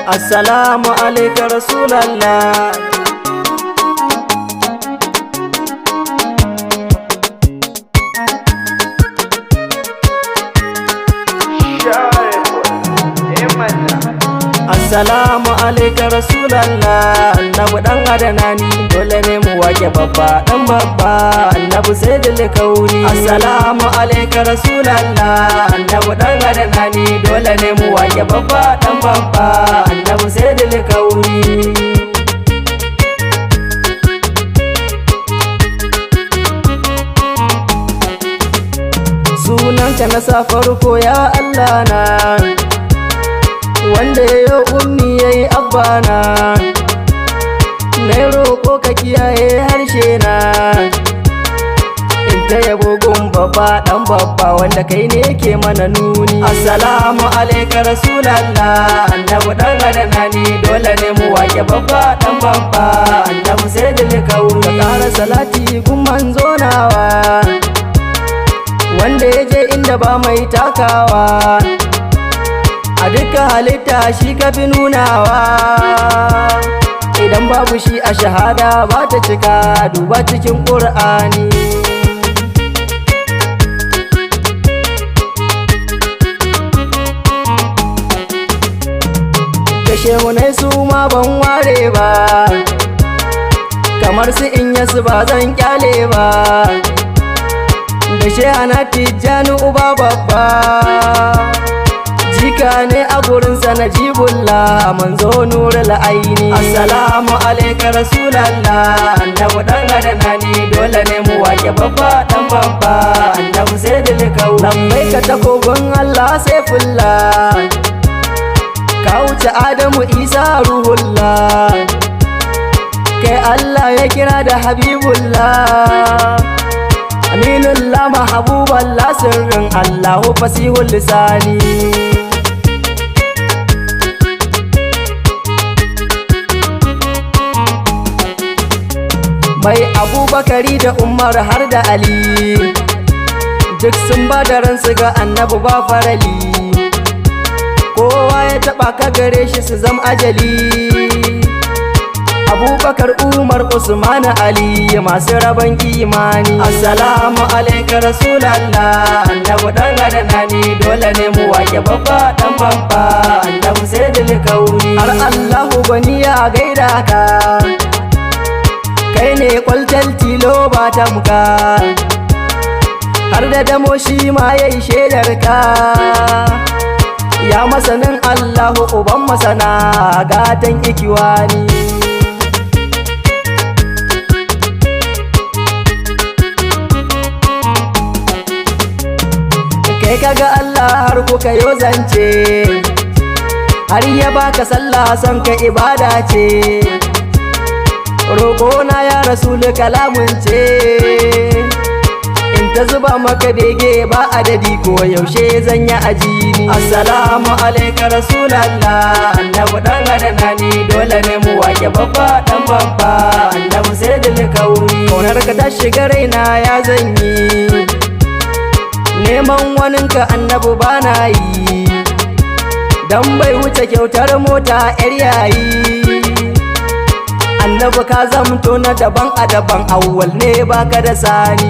Assalamu alaika Rasulallah. Assalamu alaika Rasulallah. Annabi dan adanani dole ne mu wake babba dan babba. Annabi sayyidul kauni. Assalamu alaika Rasulallah. Annabi dan adanani dole ne mu wake babba dan babba. Annabi sayyidul kauni. Sunanka na sa farko ya Allah na, wanda ya yi ummi ya yi abbana, na yi roƙo ka kiyaye harshe na, in ta yabo gun babba ɗan babba wanda kai ne ke mana nuni. Assalamu alaika Rasulallah. Annabi ɗan adanani dole ne mu wake babba ɗan babba. Annabi sayyidul kauni. Ka ƙara salati gun manzo nawa, wanda ya je inda ba mai takawa, a duka halitta shi ka fi nunawa. Idan babu shi a shahada ba ta cika, duba cikin ƙur'ani. Da shehunai su ma ban ware ba, kamar su in yasu ba zan kyale ba. Da shehana Tijjani uba babba, jika ne a gurinsa na jibulla, manzo nurul aini. Assalamu alaika Rasulallah. Annabi dan adanani dole ne mu wake babba dan babba. Annabi sayyidul kauni. Lambaika takobin Allah saifullah, ka wuce Adamu Isa ruhullah, kai Allah ya kira da habibullah. Aminullah mahabuballah sirrin Allahu fasihul lisani. Mai Abubakari da Umar har da Ali, duk sun ba da ransu ga annabi ba farali. Kowa ya taba ka gare shi su zam ajali. Abubakar, Umar, Usman, Ali masu rabon imani. Assalamu alaika Rasulallah. Annabi dan adanani dole ne mu wake babba dan babba. Annabi sayyidul kauni. Har Allahu gwani ya gaida ka, kai ne kwaltal tilo ba tamka, har da damo shi ma yayi shaidar ka. Ya masanin Allahu uban masana, gatan ikiwani. Kai kaga Allah har kuka yo zance, har ya baka sallah son ka ibada ce. Roƙona ya Rasul kalamun ce, in ta zuba maka bege ba adadi ko yaushe zan yi ajini. Assalamu alaika Rasulallah. Annabi dan adanani dole ne mu wake babba dan babba. Annabi sayyidul kauni. Kaunar ka ta shiga raina ya zanyi, neman waninka annabi bana yi, dan bai wuce kyautar mota yar yayi. Annabi ka zamto na daban a daban, awwal ne baka da sani.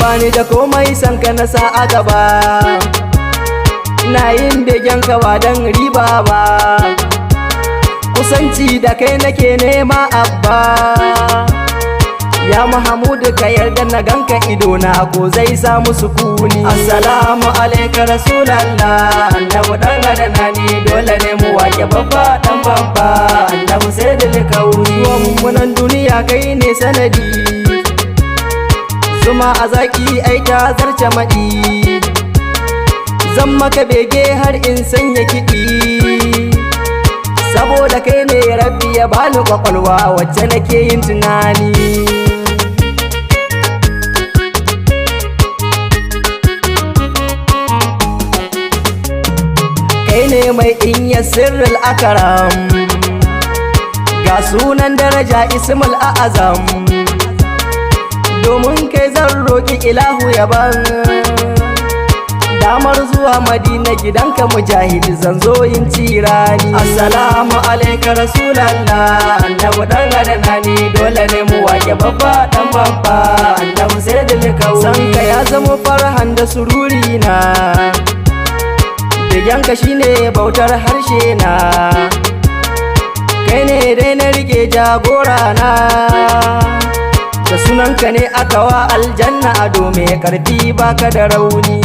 Bani da komai san ka na sa a gaba, na yin begen ka ba dan riba ba. Kusanci da kai nake nema abba, ya Muhammadu ka yarda na ganka idona ko zai samu sukuni. Assalamu alaika Rasulallah. Annabi dan adanani dole ne mu wake babba dan babba. Annabi sayyidul kauni. Wannan duniya kai ne sanadi, zuma a zaki ai ta zarce maɗi. Zan maka bege har in sanya kiɗi, saboda kai ne Rabbi ya bani kwakwalwa wacce nake yin tunani. Kai ne mai inya sirrul akaram, ga sunan daraja ismul a'azam. domin kai zan roƙi ilahu yaban damar zuwa madina gidanka mujahidi zan zo yin tirani. Assalamu alaika rasulallah, annabi dan adnani dole ne mu wake babba dan babba, annabi sai da san ka ya zama farhan da sururi na, biyanka shine bautar harshe na, kai ne dai na rike jagora na, da sunanka ne aka wa aljanna ado mai karfi baka da rauni.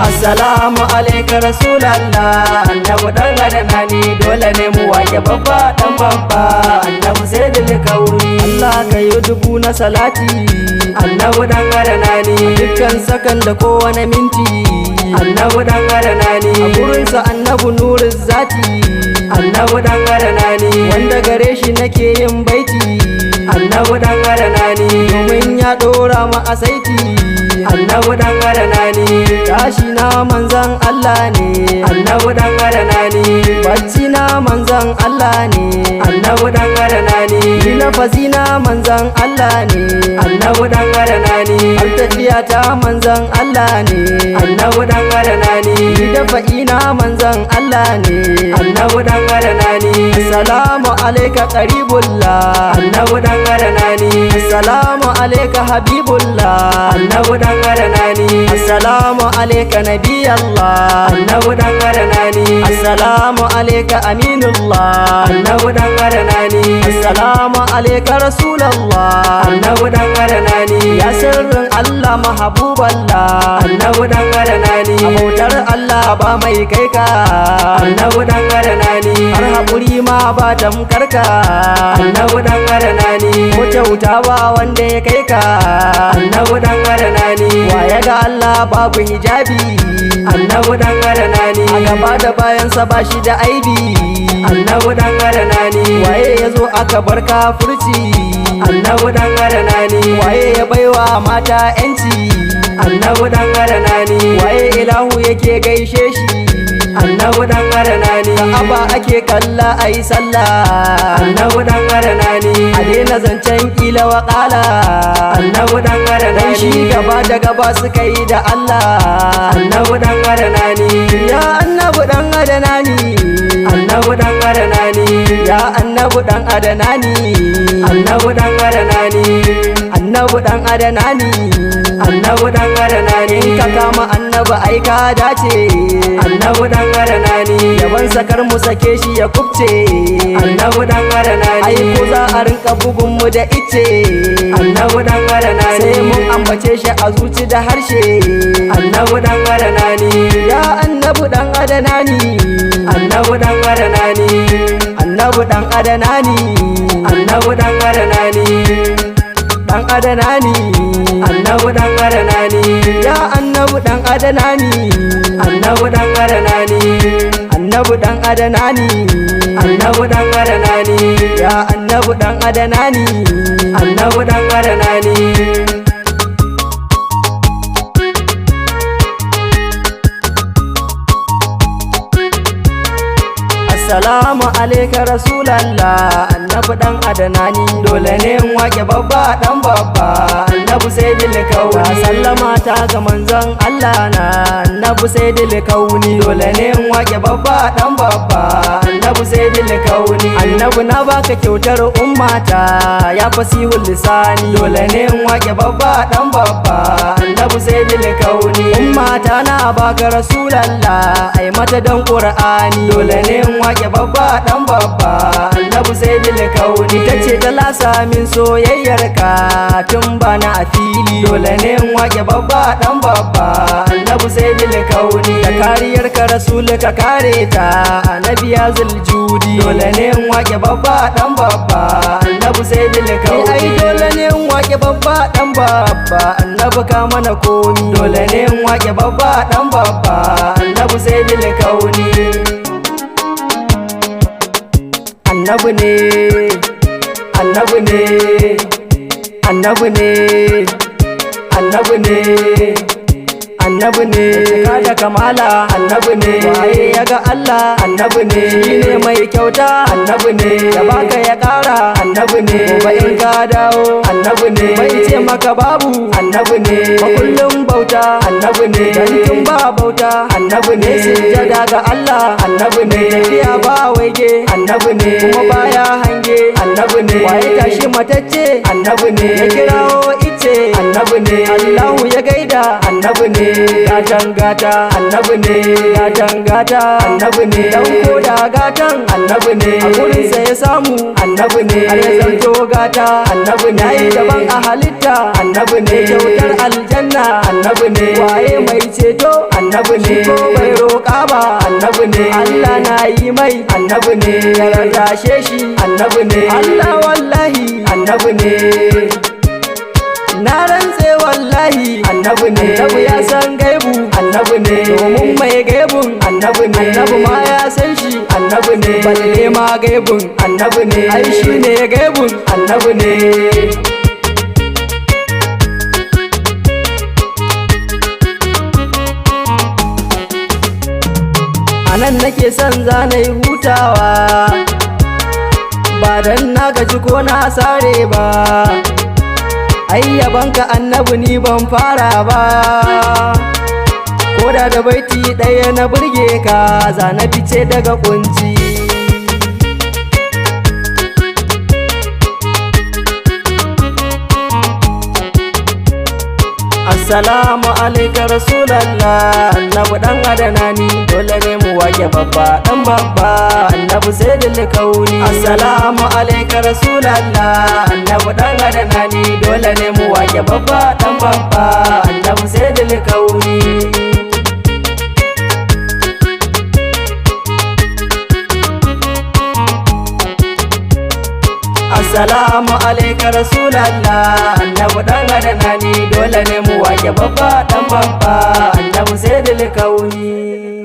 Assalamu alaika rasulallah, annabi dan adnani dole ne mu wake babba dan babba, annabi sai da kauri. Allah ka yi dubu na salati, annabi dan adnani dukkan sakan da kowane minti, annabi dan adnani a gurinsa annabi nurin zati, annabi dan adnani wanda gare shi nake yin baiti, annabi dan adnani domin ya dora ma asaiti, annabi dan adnani tashi na manzan Allah ne, annabi dan adnani bacci na manzan Allah ne, annabi dan adnani lafazi na manzan Allah ne, annabi dan adnani har tafiya ta manzan Allah ne, annabi dan adnani dafa'i na manzan Allah ne, annabi dan adnani assalamu alayka qaribullah, annabi dan adnani assalamu alayka habibullah, annabi dan adnani assalamu alayka nabiyallah, annabi dan adnani assalamu alayka aminullah, annabi dan adnani assalamu alayka rasulallah, annabi dan adnani ya sirrin Allah mahabuballah, annabi dan adnani abautar Allah ba mai kai ka, annabi dan adnani har haƙuri ma ba tamkar ka, annabi dan adnani ko kyauta ba wanda ya kai ka, annabi dan adnani waye ga Allah babu hijabi, annabi dan adnani a gaba da bayansa ba shi da aibi, annabi dan adnani waye ya zo aka bar kafirci, annabi dan adnani waye ya baiwa mata yanci, annabi dan adnani waye ilahu yake gaishe shi, annabi dan adnani aba ake kalla ayi sallah, annabi dan adnani a daina zancen kila wa qala, annabi dan adnani shi gaba da gaba suka yi da Allah, annabi dan adnani ya annabi dan adnani, annabi dan adnani ya annabi dan adnani, annabi dan adnani annabi dan adnani, annabi dan adnani ka kama annabi ai ka dace, annabi dan adnani yaban sakar mu sake shi ya kubce, annabi dan adnani ai ko za a rinka bugun mu da ice, annabi dan adnani sai mun ambace shi a zuci da harshe, annabi dan adnani ya annabi dan adnani, annabi dan adnani annabi dan adnani, annabi dan adnani dan adnani, annabi dan adnani ya annabi dan adnani, annabi dan adnani annabi dan adnani, annabi dan adnani ya annabi dan adnani, annabi dan adnani. Assalamu alaika rasulallah, annabi dan adnani dole ne in wake babba dan babba, annabi sai dilkauni sallama ta ga manzon Allah na, annabi sai dilkauni dole ne in wake babba dan babba, annabi sai dilkauni annabi na baka kyautar ummata ya fasihul lisani, dole ne in wake babba dan babba, annabi sai dilkauni ummata na baka rasulallah ai mata dan qur'ani, dole ne in wake babba dan babba, annabi sai dilkauni tace ta lasa min soyayyar ka tun bana a fili, dole ne in wake babba dan babba, annabi sai dilkauni da kariyar ka rasul ka kare ta, annabi ya zuljudi dole ne in wake babba dan babba, annabi sai dilkauni ai dole ne in wake babba dan babba, annabi ka mana komi dole ne in wake babba dan babba, annabi sayyidul kauni. Annabi ne, annabi ne, annabi ne, annabi ne, annabi ne, cika da kamala annabi ne, waye ya ga Allah annabi ne, shine mai kyauta annabi ne, da baka ya kara annabi ne, gobe in ka dawo annabi ne, bai ce maka babu annabi ne, makullin bauta annabi ne, dan tun ba bauta annabi ne, sujjada ga Allah annabi ne, tafiya ba waige annabi ne, kuma baya hange annabi ne, waye tashi matacce annabi ne, ya kirawo ice annabi ne, Allahu ya gaida annabi ne, gatan gata annabi ne, gatan gata annabi ne, dan koda gatan annabi ne, a gurinsa ya samu annabi ne, har ya zanto gata annabi ne, yayi daban a halitta annabi ne, kyautar aljanna annabi ne, waye mai ceto annabi ne, ko bai roƙa ba annabi ne, Allah na yi mai annabi ne, ya rarrashe shi annabi ne, Allah wallahi annabi ne, na rantse wallahi annabi ne, annabi ya san gaibu annabi ne, domin mai gaibun annabi ne, annabi ma ya san shi annabi ne, balle ma gaibun annabi ne, ai shi ne gaibun annabi ne. Anan nake son zanai hutawa, ba dan na gaji ko na sare ba, ayyabanka annabi ni ban fara ba, koda da baiti ɗaya na burge ka zana fice daga kunci. Assalamu alaika rasulallah, annabi dan adanani, dole ne mu wake babba dan babba, annabi sayyidul kauni. Assalamu alaika rasulallah, annabi dan adanani, dole ne mu wake babba dan babba, annabi sayyidul kauni. Assalamu alaika rasulallah, annabi dan adanani, dole ne mu wake babba dan babba, annabi sayyidul kauni.